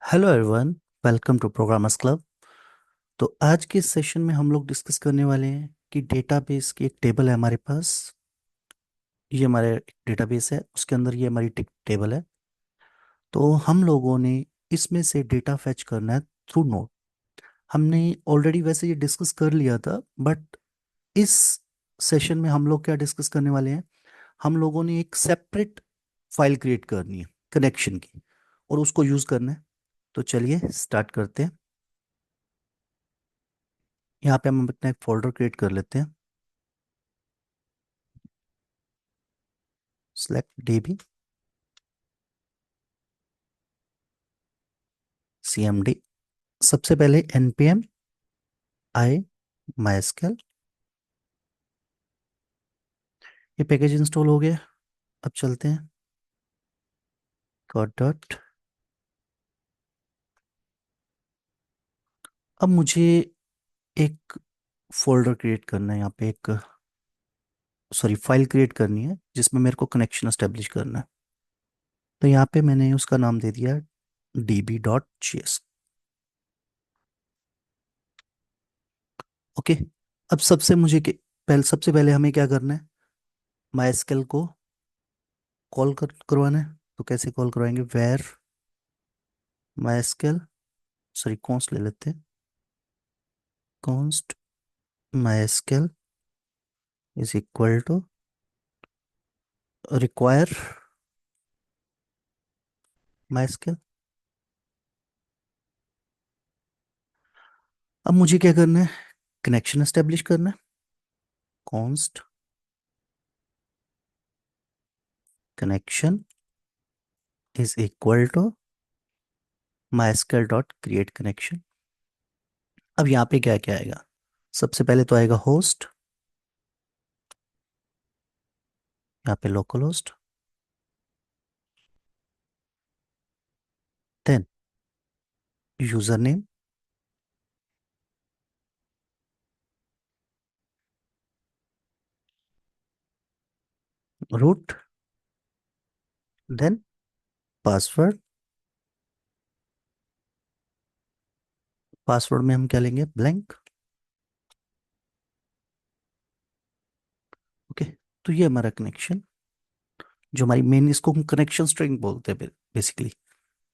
Hello everyone. Welcome to programmers club. तो आज के सेशन में हम लोग डिस्कस करने वाले हैं कि डेटाबेस की एक टेबल है हमारे पास। ये हमारे डेटाबेस है, उसके अंदर ये हमारी टेबल है। तो हम लोगों ने इसमें से डेटा फेच करना है थ्रू नोड। हमने ऑलरेडी वैसे ये डिस्कस कर लिया था, बट इस सेशन में हम लोग क्या डिस्कस करने वाले हैं। हम लोगों ने एक सेपरेट फाइल क्रिएट करनी है कनेक्शन की, और उसको यूज़ करना है। तो चलिए स्टार्ट करते हैं। यहाँ पे हम अपना एक फोल्डर क्रिएट कर लेते हैं। Select dB, CMD. सबसे पहले npm आई mysql। ये पैकेज इंस्टॉल हो गया। अब चलते हैं डॉट। अब मुझे एक फोल्डर क्रिएट करना है, यहाँ पे एक सॉरी फाइल क्रिएट करनी है जिसमें मेरे को कनेक्शन एस्टेब्लिश करना है। तो यहाँ पे मैंने उसका नाम दे दिया db.js। ओके। अब सबसे पहले हमें क्या करना है, mysql को करवाना है। तो कैसे कॉल करवाएंगे, वेर mysql, सॉरी कॉन्स्ट ले लेते हैं। Const mysql is equal to require mysql। अब मुझे क्या करना है, कनेक्शन एस्टेब्लिश करना है। Const connection is equal to mysql dot create connection. अब यहाँ पे क्या क्या आएगा, सबसे पहले तो आएगा होस्ट, यहाँ पे local host, then user name, root, then password. Password में हम क्या लेंगे, ब्लैंक। ओके। तो ये हमारा कनेक्शन, जो हमारी मेन, इसको हम कनेक्शन स्ट्रिंग बोलते हैं बेसिकली।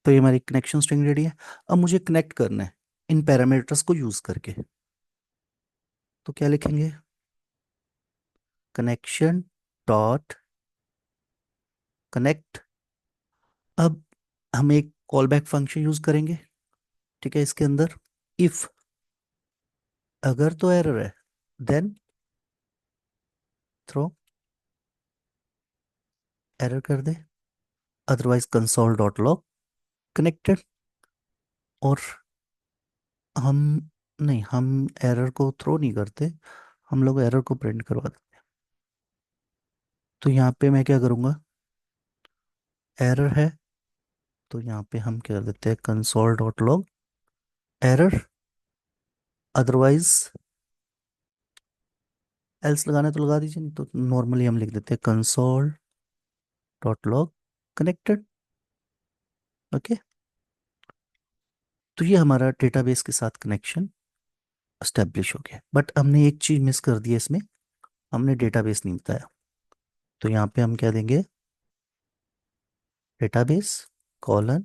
तो ये हमारी कनेक्शन स्ट्रिंग रेडी है। अब मुझे कनेक्ट करना है इन पैरामीटर्स को यूज करके। तो क्या लिखेंगे, कनेक्शन डॉट कनेक्ट। अब हम एक कॉल बैक फंक्शन यूज करेंगे, ठीक है। इसके अंदर इफ, अगर तो एरर है, देन थ्रो, एरर कर दे, otherwise console dot log connected. और हम नहीं, हम एरर को थ्रो नहीं करते, हम लोग एरर को प्रिंट करवा देते हैं। तो यहाँ पे मैं क्या करूँगा, एरर है तो यहाँ पे हम क्या कर देते हैं, console dot log error, otherwise else लगाना है तो लगा दीजिए, नहीं तो नॉर्मली हम लिख देते हैं console dot log connected. Okay. तो ये हमारा डेटाबेस के साथ कनेक्शन एस्टेब्लिश हो गया, बट हमने एक चीज मिस कर दी है इसमें, हमने डेटाबेस नहीं बताया। तो यहाँ पे हम क्या देंगे, database colon,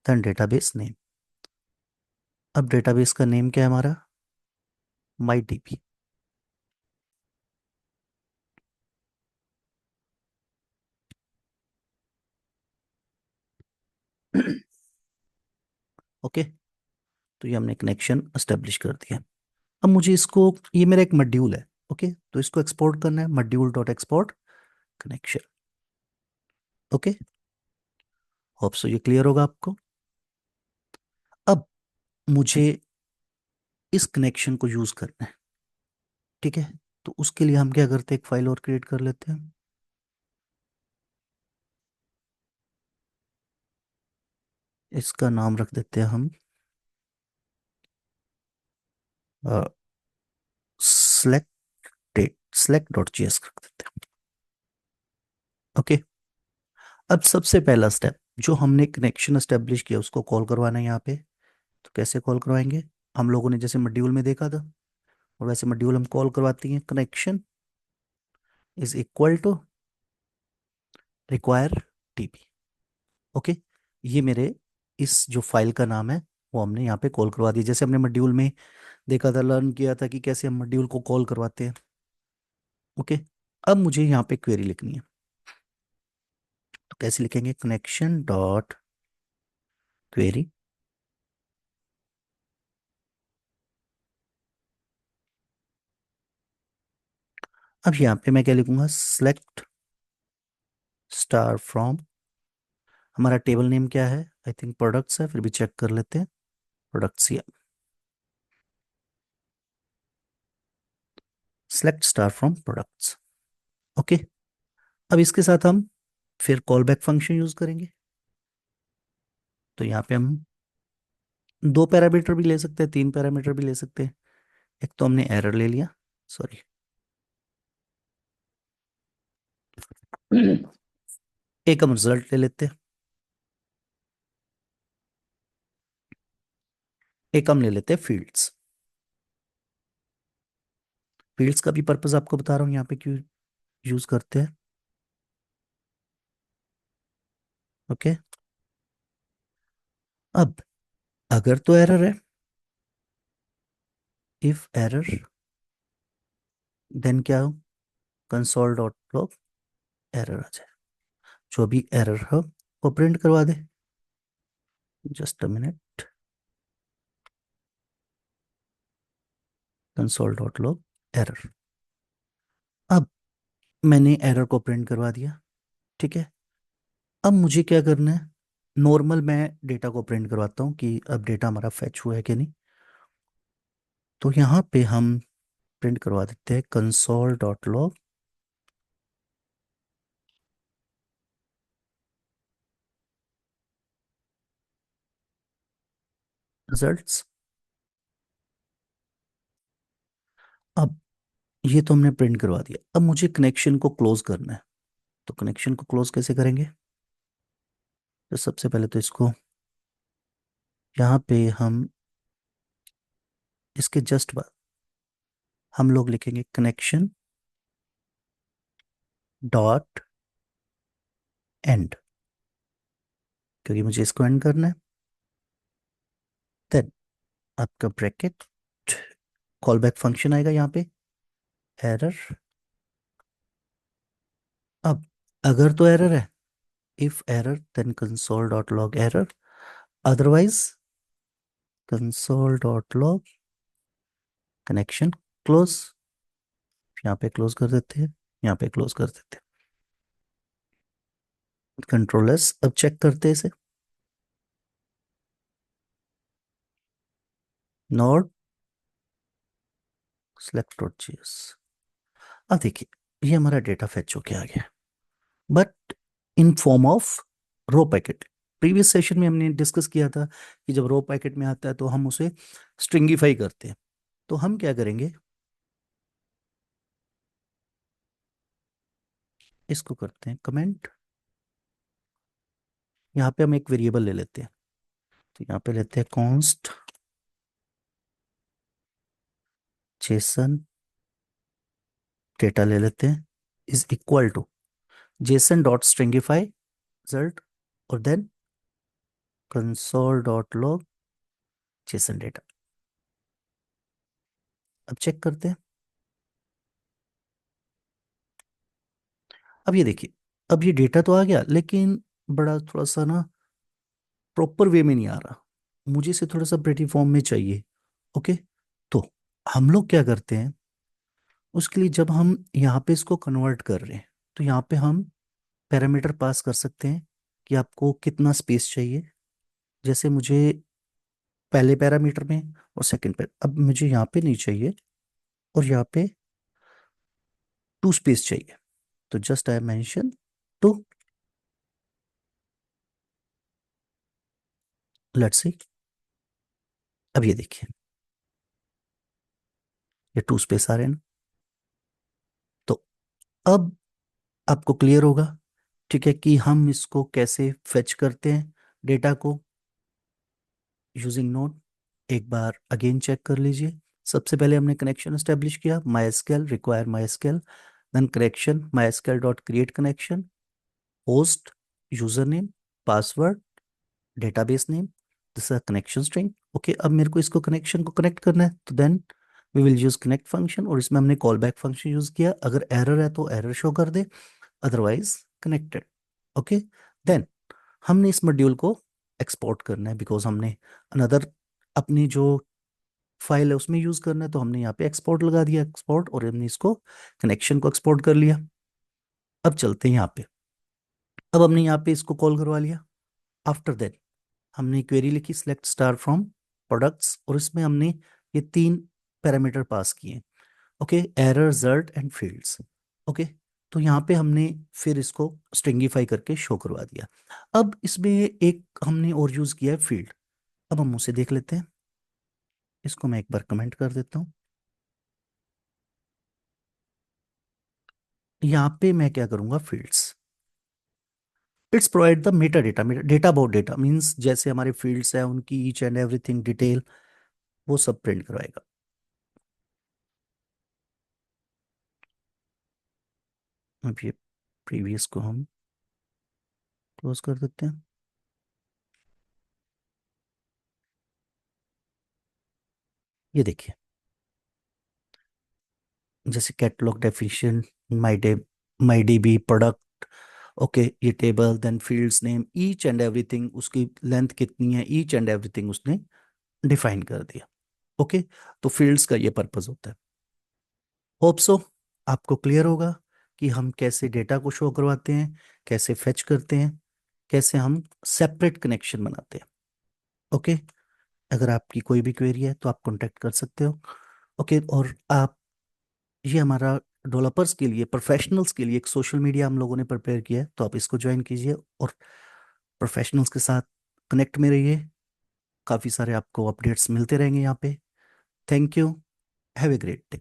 then database name. अब डेटाबेस का नेम क्या है हमारा, माई डीबी। ओके। तो ये हमने कनेक्शन एस्टेब्लिश कर दिया। अब मुझे इसको, ये मेरा एक मॉड्यूल है, ओके, तो इसको एक्सपोर्ट करना है, module dot export connection. Okay. Hope so ये क्लियर होगा आपको। अब मुझे इस कनेक्शन को यूज करना है, ठीक है। तो उसके लिए हम क्या करते हैं, एक फाइल और क्रिएट कर लेते हैं। इसका नाम रख देते हैं हम सेलेक्ट डॉट जीएस रख देते हैं। ओके। अब सबसे पहला स्टेप, जो हमने कनेक्शन एस्टेब्लिश किया उसको कॉल करवाना है यहाँ पे। तो कैसे कॉल करवाएंगे? हम लोगों ने जैसे मॉड्यूल में देखा था, और वैसे मॉड्यूल हम कॉल करवाती हैं, connection is equal to require TP. Okay, ये मेरे इस जो फाइल का नाम है वो हमने यहाँ पे कॉल करवा दिया, जैसे हमने मॉड्यूल में देखा था, लर्न किया था कि कैसे हम मॉड्यूल को कॉल करवाते हैं। ओके, अब मुझे यहाँ पे क्वेरी लिखनी है, तो कैसे लिखेंगे? Connection dot query. अब यहाँ पे मैं क्या लिखूंगा? Select star from. हमारा टेबल नेम क्या है? आई थिंक प्रोडक्ट्स है, फिर भी चेक कर लेते हैं। प्रोडक्ट्स या select star from products. Okay, अब इसके साथ हम फिर कॉल बैक फंक्शन यूज करेंगे। तो यहाँ पे हम दो पैरामीटर भी ले सकते हैं, तीन पैरामीटर भी ले सकते हैं। एक तो हमने एरर ले लिया, सॉरी, एक हम रिजल्ट ले लेते हैं, एक हम ले लेते हैं फील्ड्स। फील्ड्स का भी पर्पस आपको बता रहा हूँ यहाँ पे क्यों यूज करते हैं। ओके, अब अगर तो एरर है, इफ एरर, देन क्या हो? कंसोल डॉट लॉग एरर आ जाए, जो भी एरर हो वो प्रिंट करवा दे। Just a minute, console dot log error. अब मैंने एरर को प्रिंट करवा दिया, ठीक है। अब मुझे क्या करना है? नॉर्मल मैं डेटा को प्रिंट करवाता हूँ कि अब डेटा हमारा फैच हुआ है कि नहीं। तो यहाँ पे हम प्रिंट करवा देते हैं कंसोल डॉट लॉग रिजल्ट्स। अब ये तो हमने प्रिंट करवा दिया, अब मुझे कनेक्शन को क्लोज करना है। तो कनेक्शन को क्लोज कैसे करेंगे? तो सबसे पहले तो इसको यहाँ पे हम इसके जस्ट बाद हम लोग लिखेंगे कनेक्शन डॉट एंड, क्योंकि मुझे इसको एंड करना है। देन आपका ब्रैकेट, कॉल बैक फंक्शन आएगा यहाँ पे, एरर। अब अगर तो एरर है, if error then console dot log error, otherwise console dot log connection close. यहाँ पे क्लोज कर देते हैं, यहाँ पे क्लोज कर देते हैं, कंट्रोल एस। अब चेक करते हैं इसे, नोड सेलेक्ट डॉट जीएस। अब देखिए, ये हमारा डेटा फेच होके आ गया, but in form of row packet. Previous session में हमने डिस्कस किया था कि जब रो पैकेट में आता है तो हम उसे स्ट्रिंगिफाई करते हैं। तो हम क्या करेंगे? इसको करते हैं कमेंट। यहाँ पे हम एक वेरिएबल ले लेते हैं, तो यहाँ पे लेते हैं कॉन्स्ट जेसन, डेटा ले लेते हैं, is equal to JSON dot stringify result, और then console dot log JSON data. अब चेक करते हैं। अब ये देखिए, अब ये डेटा तो आ गया, लेकिन बड़ा थोड़ा सा ना प्रॉपर वे में नहीं आ रहा, मुझे इसे थोड़ा सा प्रेटी फॉर्म में चाहिए। ओके, तो हम लोग क्या करते हैं उसके लिए? जब हम यहाँ पे इसको कन्वर्ट कर रहे हैं, तो यहाँ पे हम पैरामीटर पास कर सकते हैं कि आपको कितना स्पेस चाहिए। जैसे मुझे पहले पैरामीटर में और सेकंड पे, अब मुझे यहाँ पे नहीं चाहिए, और यहाँ पे टू स्पेस चाहिए। तो just I mention two, let's see. अब ये देखिए, ये टू स्पेस आ रहे हैं ना। तो अब आपको क्लियर होगा ठीक है, कि हम इसको कैसे फेच करते हैं डेटा को यूजिंग नोड। एक बार अगेन चेक कर लीजिए। सबसे पहले हमने कनेक्शन एस्टेब्लिश किया, MySQL require MySQL, then connection MySQL dot create connection, host, user name, password, database name, this is connection string. Okay, अब मेरे को इसको कनेक्शन को कनेक्ट करना है, तो then we will use connect function, और इसमें हमने कॉल बैक फंक्शन यूज किया। अगर एरर है तो एरर शो कर दे, अदरवाइज कनेक्टेड। ओके, देन हमने इस मॉड्यूल को एक्सपोर्ट करना है, बिकॉज हमने अनदर अपनी जो फाइल है उसमें यूज करना है, तो हमने यहाँ पे एक्सपोर्ट लगा दिया, एक्सपोर्ट, और हमने इसको कनेक्शन को एक्सपोर्ट कर लिया। अब चलते हैं यहाँ पे। अब हमने यहाँ पे इसको कॉल करवा लिया। आफ्टर दैट हमने क्वेरी लिखी, सिलेक्ट स्टार फ्रॉम प्रोडक्ट्स, और इसमें हमने ये तीन पैरामीटर पास किए। Okay, error, result and fields. Okay, तो यहाँ पे हमने फिर इसको स्ट्रिंगिफाई करके शो करवा दिया। अब इसमें एक हमने और यूज किया है फील्ड। अब हम उसे देख लेते हैं। इसको मैं एक बार कमेंट कर देता हूँ। यहाँ पे मैं क्या करूँगा, fields, it's provide the Meta data, data about data means जैसे हमारे फील्ड्स है उनकी ईच एंड एवरीथिंग डिटेल वो सब प्रिंट करवाएगा। अब ये प्रीवियस को हम क्लोज कर देते हैं। ये देखिए, जैसे catalog definition, my day my D B product. Okay, ये table, then fields name, each and everything, उसकी लेंथ कितनी है, ईच एंड एवरीथिंग उसने डिफाइन कर दिया। ओके, तो फील्ड्स का ये पर्पस होता है। होप सो आपको क्लियर होगा कि हम कैसे डेटा को शो करवाते हैं, कैसे फेच करते हैं, कैसे हम सेपरेट कनेक्शन बनाते हैं। ओके, अगर आपकी कोई भी क्वेरी है तो आप कांटेक्ट कर सकते हो। ओके, और आप, ये हमारा डेवलपर्स के लिए, प्रोफेशनल्स के लिए एक सोशल मीडिया हम लोगों ने प्रिपेयर किया है, तो आप इसको ज्वाइन कीजिए और प्रोफेशनल्स के साथ कनेक्ट में रहिए। काफ़ी सारे आपको अपडेट्स मिलते रहेंगे यहाँ पे। Thank you, have a great day.